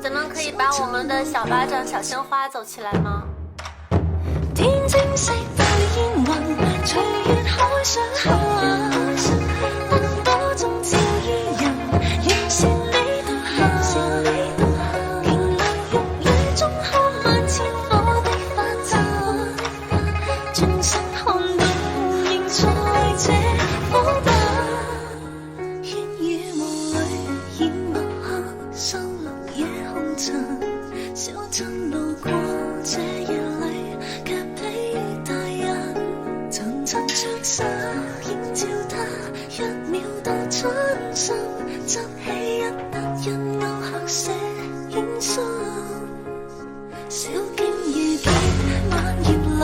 咱们可以把我们的小巴掌、小鲜花走起来吗？天清晰對煙雲，隨月海上下，燈火中照於人，完善你獨行。勁亮玉宇中看萬千火的發燦，轉身看到仍在這火把。煙雨霧裏掩墨客，收錄夜紅塵，小鎮路過這夜裏。層着沙映照他，一秒到春心，執起一疊印勾刻寫煙霜。小徑遇見晚葉裏，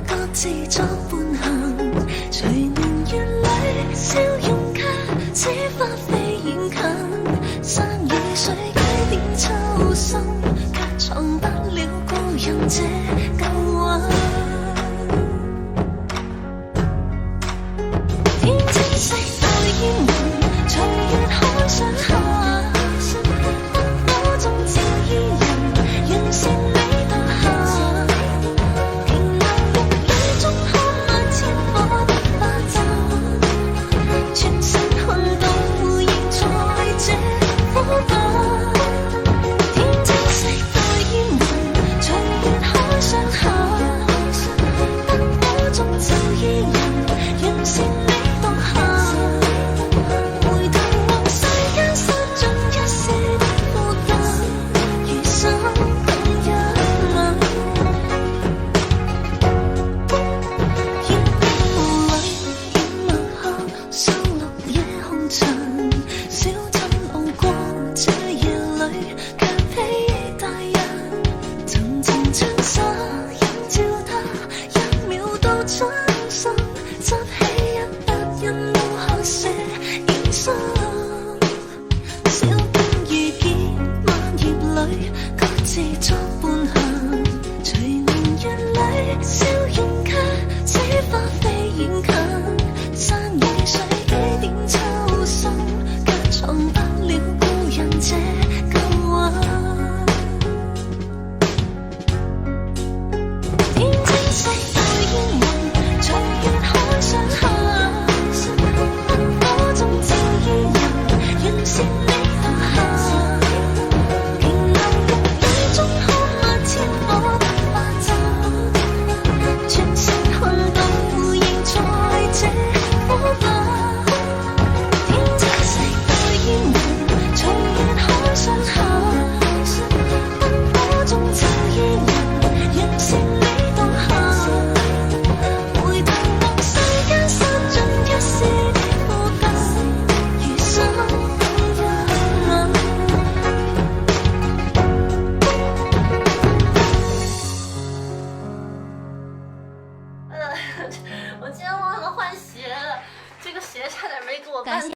各自作伴行。隨年月裏，笑容卻似花飛遠近。山與水幾點秋深，卻藏不了故人這舊韻。色對煙雲，隨月海上下，燈火中照於人，完善你獨行。勁亮玉宇中看萬千火的發燦，全身看到仍在這火把。天清晰對煙雲，隨月海上下，燈火中照於人，完善你獨行。我今天忘了换鞋了，这个鞋差点没给我绊